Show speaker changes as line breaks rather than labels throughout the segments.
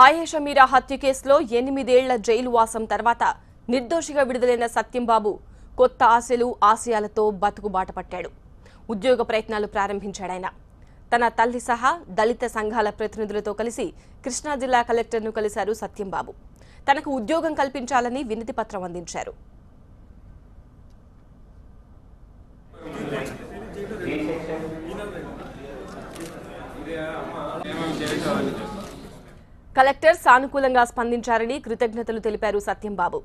ఆయేషా మీరా హత్య కేసులో 8 ఏళ్ల జైలు వాసం తర్వాత నిర్దోషిగా విడుదలైన సత్యంబాబు కొత్త ఆశలు ఆశయాలతో బతుకుబాట పట్టాడు. ఉద్యోగ ప్రయత్నాలు ప్రారంభించాడాయన. తన తల్లి సహా దళిత సంఘాల ప్రతినిధులతో కలిసి కృష్ణా జిల్లా కలెక్టర్ను కలిశారు సత్యంబాబు. తనకు ఉద్యోగం కల్పించాలని వినతి పత్రం అందించారు. కలెక్టర్ సానుకూలంగా స్పందించారని కృతజ్ఞతలు తెలిపారు సత్యంబాబు.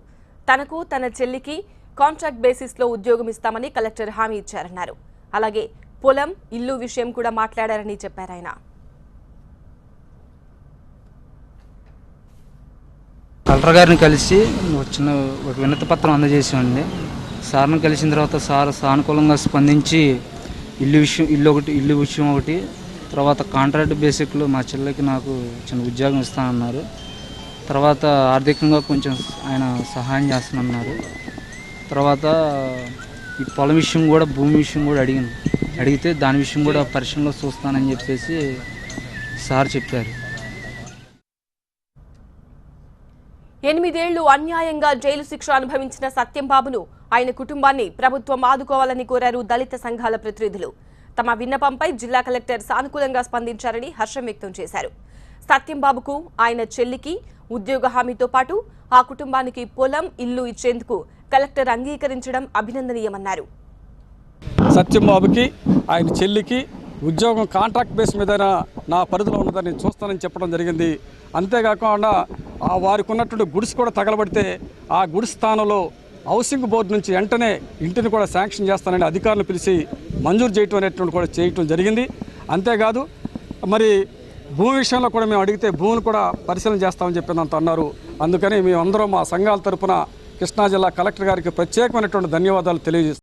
తనకు తన చెల్లికి కాంట్రాక్ట్ బేసిస్లో ఉద్యోగం ఇస్తామని కలెక్టర్ హామీ ఇచ్చారన్నారు. అలాగే పొలం, ఇల్లు విషయం కూడా మాట్లాడారని చెప్పారాయన.
కలెక్టర్ గారిని కలిసి ఒక వినతి పత్రం అందజేసామండి. సార్ని కలిసిన తర్వాత సార్ సానుకూలంగా స్పందించి ఇల్లు విషయం ఒకటి, తర్వాత కాంట్రాక్ట్ బేసిక్లో మా చెల్లికి నాకు చిన్న ఉద్యోగం ఇస్తానన్నారు. తర్వాత ఆర్థికంగా కొంచెం ఆయన సహాయం చేస్తానన్నారు. తర్వాత ఈ పొలం విషయం కూడా, భూమి విషయం కూడా అడిగితే దాని విషయం కూడా పరిశీలనలో చూస్తానని చెప్పేసి సార్ చెప్పారు.
8 ఏళ్లు అన్యాయంగా జైలు శిక్ష అనుభవించిన సత్యంబాబును, ఆయన కుటుంబాన్ని ప్రభుత్వం ఆదుకోవాలని కోరారు దళిత సంఘాల ప్రతినిధులు. తమ విన్నపంపై జిల్లా కలెక్టర్ సానుకూలంగా స్పందించారని హర్షం వ్యక్తం చేశారు. సత్యంబాబుకు, ఆయన చెల్లికి ఉద్యోగ హామీతో పాటు ఆ కుటుంబానికి పొలం, ఇల్లు ఇచ్చేందుకు కలెక్టర్ అంగీకరించడం అభినందనీయమన్నారు.
సత్యంబాబుకి, ఆయన చెల్లికి ఉద్యోగం కాంట్రాక్ట్ బేస్ మీద నా పరిధిలో ఉన్నదని చూస్తానని చెప్పడం జరిగింది. అంతేకాకుండా వారికి ఉన్నటువంటి గుడిసి కూడా తగలబడితే ఆ గుడిసి స్థానంలో హౌసింగ్ బోర్డు నుంచి వెంటనే ఇంటిని కూడా శాంక్షన్ చేస్తానని అధికారులు పిలిచి మంజూరు చేయటం అనేటువంటి కూడా చేయటం జరిగింది. అంతేకాదు మరి భూమి విషయంలో కూడా మేము అడిగితే భూమిని కూడా పరిశీలన చేస్తామని చెప్పినంత అన్నారు. అందుకని మేమందరం మా సంఘాల తరపున కృష్ణా జిల్లా కలెక్టర్ గారికి ప్రత్యేకమైనటువంటి ధన్యవాదాలు తెలియజేస్తాం.